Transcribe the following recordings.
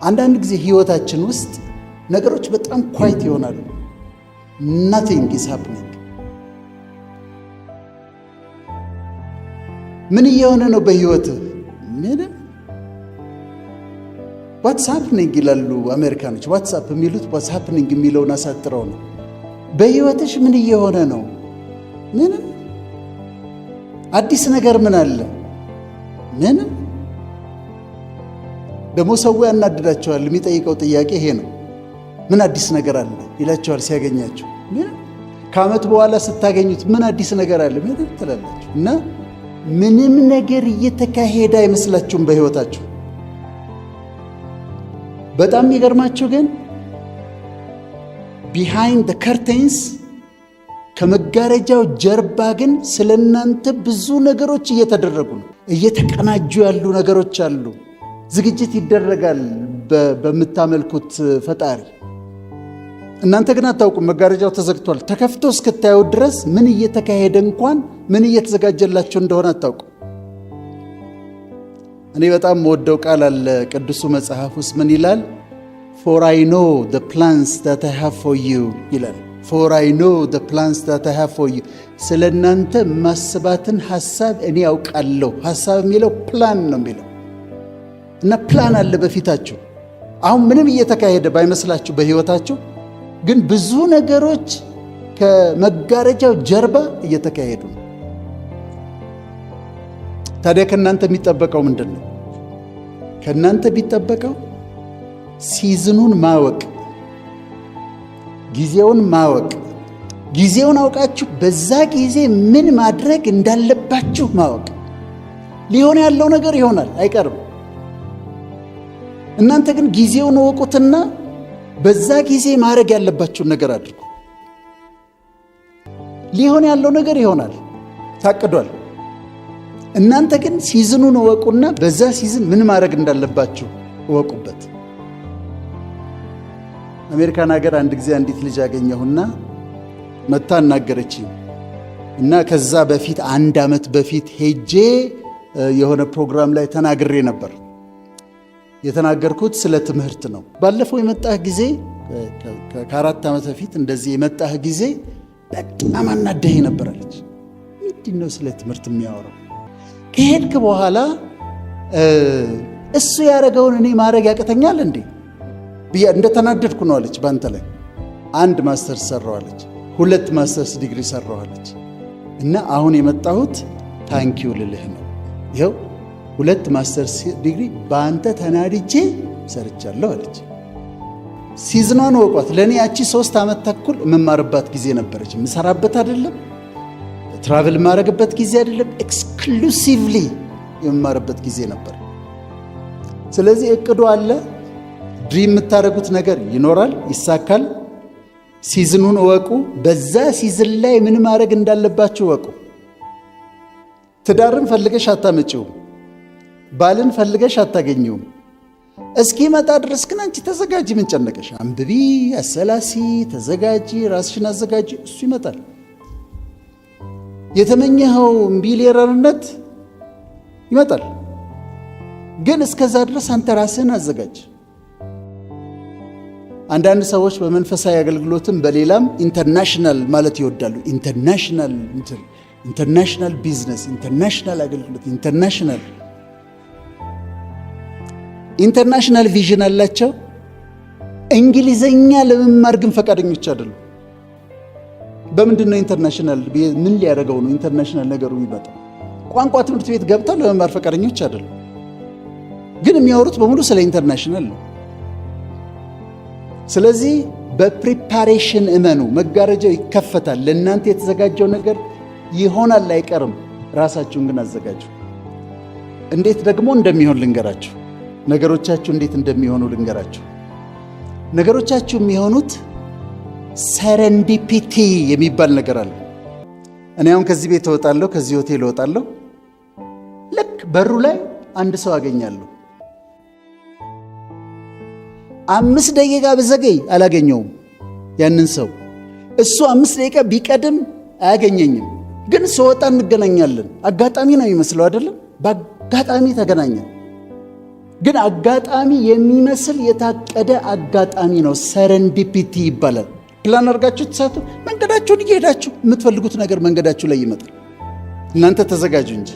አንዳንድ ጊዜ ህይወታችን ውስጥ ነገሮች በጣም ኳይት ይሆናሉ። nothing is happening። ምን እየሆነ ነው በህይወትህ? ምንም። what's happening ይላሉ አሜሪካኖች። what's up የሚሉት what's happening የሚለውን አሳጥረው ነው። በህይወትሽ ምን እየሆነ ነው? ምንም። አዲስ ነገር ምን አለ? ምንም። ደግሞ ሰው ያናድዳቸዋል። የሚጠይቀው ጥያቄ ይሄ ነው። ምን አዲስ ነገር አለ ይላቸዋል ሲያገኛቸው። ምንም። ከዓመት በኋላ ስታገኙት ምን አዲስ ነገር አለ? ምንም ትላላችሁ። እና ምንም ነገር እየተካሄደ አይመስላችሁም በህይወታችሁ። በጣም የሚገርማችሁ ግን behind the curtains ከመጋረጃው ጀርባ ግን ስለናንተ ብዙ ነገሮች እየተደረጉ ነው። እየተቀናጁ ያሉ ነገሮች አሉ። ዝግጅት ይደረጋል በምታመልኩት ፈጣሪ። እናንተ ግን አታውቁም። መጋረጃው ተዘግቷል። ተከፍቶ እስክታዩ ድረስ ምን እየተካሄደ እንኳን ምን እየተዘጋጀላቸው እንደሆነ አታውቁም። እኔ በጣም ወደው ቃል አለ ቅዱሱ መጽሐፍ ውስጥ ምን ይላል? for I know the plans that I have for you ይላል። for I know the plans that I have for you ስለናንተ ማስባትን ሐሳብ እኔ ያውቃለሁ። ሐሳብ የሚለው ፕላን ነው የሚለው እና ፕላን አለ በፊታችሁ። አሁን ምንም እየተካሄደ ባይመስላችሁ በህይወታችሁ ግን ብዙ ነገሮች ከመጋረጃው ጀርባ እየተካሄዱ ነው። ታዲያ ከናንተ የሚጠበቀው ምንድነው? ከናንተ ቢጠበቀው ሲዝኑን ማወቅ፣ ጊዜውን ማወቅ። ጊዜውን አውቃችሁ በዛ ጊዜ ምን ማድረግ እንዳለባችሁ ማወቅ። ሊሆን ያለው ነገር ይሆናል፣ አይቀርም። እናንተ ግን ጊዜውን ወቁትና በዛ ጊዜ ማድረግ ያለባችሁን ነገር አድርጉ። ሊሆን ያለው ነገር ይሆናል፣ ታቅዷል። እናንተ ግን ሲዝኑን ወቁና በዛ ሲዝን ምን ማድረግ እንዳለባችሁ ወቁበት። አሜሪካን ሀገር አንድ ጊዜ አንዲት ልጅ አገኘሁና መታ እናገረችኝ እና ከዛ በፊት 1 ዓመት በፊት ሄጄ የሆነ ፕሮግራም ላይ ተናግሬ ነበር። የተናገርኩት ስለ ትምህርት ነው። ባለፈው የመጣህ ጊዜ ከ4 ዓመት በፊት እንደዚህ የመጣህ ጊዜ በጣም አናደኸኝ ነበር አለች። ምንድነው ስለ ትምህርት የሚያወራው? ከሄድክ በኋላ እሱ ያደረገውን እኔ ማድረግ ያቅተኛል እንዴ? እንደተናደድኩ ነው አለች። ባንተ ላይ 1 ማስተርስ ሰራው አለች፣ 2 ማስተርስ ዲግሪ ሰራው አለች። እና አሁን የመጣሁት ታንኪዩ ልልህ ነው። ይኸው 2 ማስተርስ ዲግሪ በአንተ ተናድጄ ሰርቻለሁ አለች። ሲዝኗን ወቋት። ለእኔ ያቺ 3 ዓመት ተኩል የምማርባት ጊዜ ነበረች። የምሰራበት አይደለም፣ ትራቨል የማረግበት ጊዜ አይደለም፣ ኤክስክሉሲቭሊ የምማርበት ጊዜ ነበር። ስለዚህ እቅዱ አለ። ድሪም የምታደርጉት ነገር ይኖራል፣ ይሳካል። ሲዝኑን እወቁ። በዛ ሲዝን ላይ ምን ማድረግ እንዳለባችሁ እወቁ። ትዳርን ፈልገሽ አታመጪውም፣ ባልን ፈልገሽ አታገኘውም። እስኪመጣ ድረስ ግን አንቺ ተዘጋጂ። ምን ጨነቀሽ? አንብቢ፣ አሰላሲ፣ ተዘጋጂ፣ ራስሽን አዘጋጂ። እሱ ይመጣል። የተመኘኸው ሚሊየነርነት ይመጣል። ግን እስከዛ ድረስ አንተ ራስህን አዘጋጅ። አንዳንድ ሰዎች በመንፈሳዊ አገልግሎትም በሌላም ኢንተርናሽናል ማለት ይወዳሉ። ኢንተርናሽናል ቢዝነስ፣ ኢንተርናሽናል አገልግሎት፣ ኢንተርናሽናል ቪዥን አላቸው። እንግሊዘኛ ለመማር ግን ፈቃደኞች አይደሉም። በምንድነው ኢንተርናሽናል? ምን ሊያደርገው ነው ኢንተርናሽናል ነገሩ ይመጣ? ቋንቋ ትምህርት ቤት ገብተው ለመማር ፈቃደኞች አይደሉም። ግን የሚያወሩት በሙሉ ስለ ኢንተርናሽናል ነው። ስለዚህ በፕሪፓሬሽን እመኑ። መጋረጃው ይከፈታል። ለእናንተ የተዘጋጀው ነገር ይሆናል፣ አይቀርም። ራሳችሁን ግን አዘጋጁ። እንዴት ደግሞ እንደሚሆን ልንገራችሁ። ነገሮቻችሁ እንዴት እንደሚሆኑ ልንገራችሁ። ነገሮቻችሁ የሚሆኑት ሰረንዲፒቲ የሚባል ነገር አለ። እኔ አሁን ከዚህ ቤት እወጣለሁ፣ ከዚህ ሆቴል እወጣለሁ። ልክ በሩ ላይ አንድ ሰው አገኛለሁ። 5 ደቂቃ በዘገይ አላገኘውም ያንን ሰው። እሱ 5 ደቂቃ ቢቀድም አያገኘኝም። ግን ስወጣ እንገናኛለን። አጋጣሚ ነው የሚመስለው አይደለም? በአጋጣሚ ተገናኘን። ግን አጋጣሚ የሚመስል የታቀደ አጋጣሚ ነው። ሰረንዲፒቲ ይባላል። ፕላን አድርጋችሁ ተሳቱ መንገዳችሁን እየሄዳችሁ የምትፈልጉት ነገር መንገዳችሁ ላይ ይመጣል። እናንተ ተዘጋጁ እንጂ።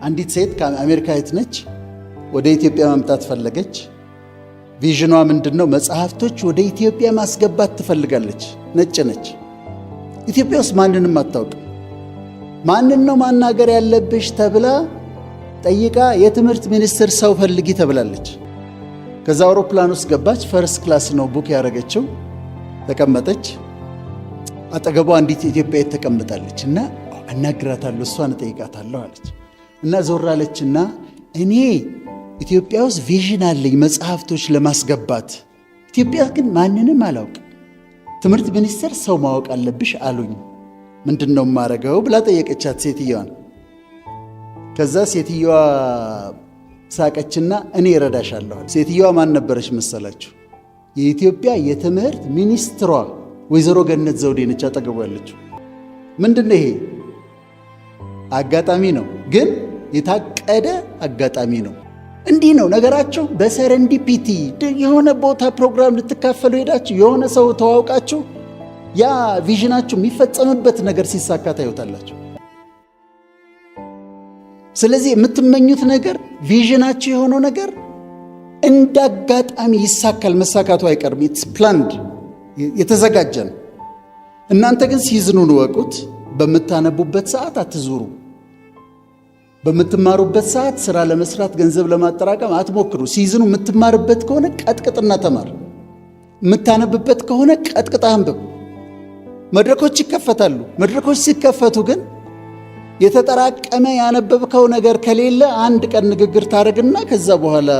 አንዲት ሴት ከአሜሪካዊት ነች፣ ወደ ኢትዮጵያ መምጣት ፈለገች። ቪዥኗ ምንድነው? መጽሐፍቶች ወደ ኢትዮጵያ ማስገባት ትፈልጋለች። ነጭ ነች። ኢትዮጵያ ውስጥ ማንንም አታውቅም። ማንን ነው ማናገር ያለብሽ ተብላ ጠይቃ የትምህርት ሚኒስትር ሰው ፈልጊ ተብላለች። ከዛ አውሮፕላን ውስጥ ገባች። ፈርስት ክላስ ነው ቡክ ያደረገችው። ተቀመጠች። አጠገቧ አንዲት ኢትዮጵያዊት ተቀምጣለች እና አናግራታለሁ፣ እሷን እጠይቃታለሁ አለች እና ዞር አለችና እኔ ኢትዮጵያ ውስጥ ቪዥን አለኝ መጽሐፍቶች ለማስገባት፣ ኢትዮጵያ ግን ማንንም አላውቅም። ትምህርት ሚኒስቴር ሰው ማወቅ አለብሽ አሉኝ። ምንድነው የማረገው ብላ ጠየቀቻት ሴትዮዋን። ከዛ ሴትዮዋ ሳቀችና እኔ እረዳሻለሁ። ሴትዮዋ ማን ነበረች መሰላችሁ? የኢትዮጵያ የትምህርት ሚኒስትሯ ወይዘሮ ገነት ዘውዴ ነች አጠገቡ ያለችው። ምንድነው ይሄ? አጋጣሚ ነው፣ ግን የታቀደ አጋጣሚ ነው። እንዲህ ነው ነገራቸው። በሰረንዲፒቲ የሆነ ቦታ ፕሮግራም ልትካፈሉ ሄዳችሁ የሆነ ሰው ተዋውቃችሁ ያ ቪዥናችሁ የሚፈጸምበት ነገር ሲሳካ ታዩታላችሁ። ስለዚህ የምትመኙት ነገር ቪዥናችሁ የሆነው ነገር እንደ አጋጣሚ ይሳካል። መሳካቱ አይቀርም። ኢትስ ፕላንድ፣ የተዘጋጀ ነው። እናንተ ግን ሲዝኑን ወቁት። በምታነቡበት ሰዓት አትዙሩ። በምትማሩበት ሰዓት ስራ ለመስራት ገንዘብ ለማጠራቀም አትሞክሩ። ሲዝኑ የምትማርበት ከሆነ ቀጥቅጥና ተማር። የምታነብበት ከሆነ ቀጥቅጣ አንብብ። መድረኮች ይከፈታሉ። መድረኮች ሲከፈቱ ግን የተጠራቀመ ያነበብከው ነገር ከሌለ አንድ ቀን ንግግር ታደርግና ከዛ በኋላ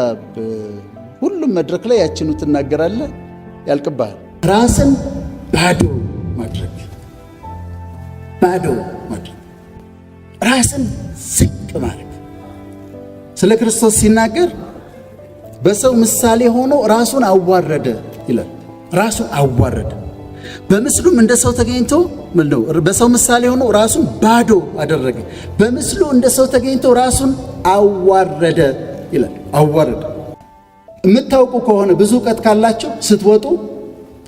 ሁሉም መድረክ ላይ ያችኑ ትናገራለህ፣ ያልቅብሃል። ራስን ባዶ ማድረግ፣ ባዶ ማድረግ፣ ራስን ዝቅ ማድረግ። ስለ ክርስቶስ ሲናገር በሰው ምሳሌ ሆኖ ራሱን አዋረደ ይላል። ራሱን አዋረደ። በምስሉም እንደ ሰው ተገኝቶ ምንድነው? በሰው ምሳሌ ሆኖ ራሱን ባዶ አደረገ። በምስሉ እንደ ሰው ተገኝቶ ራሱን አዋረደ ይላል። አዋረደ። የምታውቁ ከሆነ ብዙ እውቀት ካላችሁ ስትወጡ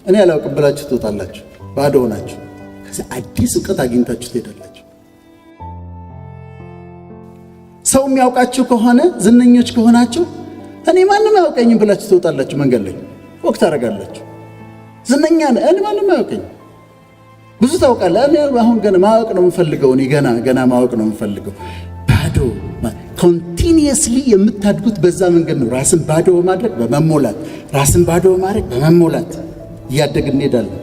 እኔ አላውቅም ብላችሁ ትወጣላችሁ። ባዶ ሆናችሁ ከዛ አዲስ እውቀት አግኝታችሁ ትሄዳላችሁ። ሰው የሚያውቃችሁ ከሆነ ዝነኞች ከሆናችሁ እኔ ማንም አያውቀኝም ብላችሁ ትወጣላችሁ። መንገድ ላይ ወቅት ታደርጋላችሁ። ዝነኛ ነህ፣ እኔ ማንም አያውቀኝም። ብዙ ታውቃለህ፣ እኔ አሁን ገና ማወቅ ነው የምፈልገው፣ እኔ ገና ማወቅ ነው የምፈልገው። ባዶ ኮንቲኒየስሊ የምታድጉት በዛ መንገድ ነው። ራስን ባዶ በማድረግ በመሞላት፣ ራስን ባዶ በማድረግ በመሞላት እያደግን እንሄዳለን።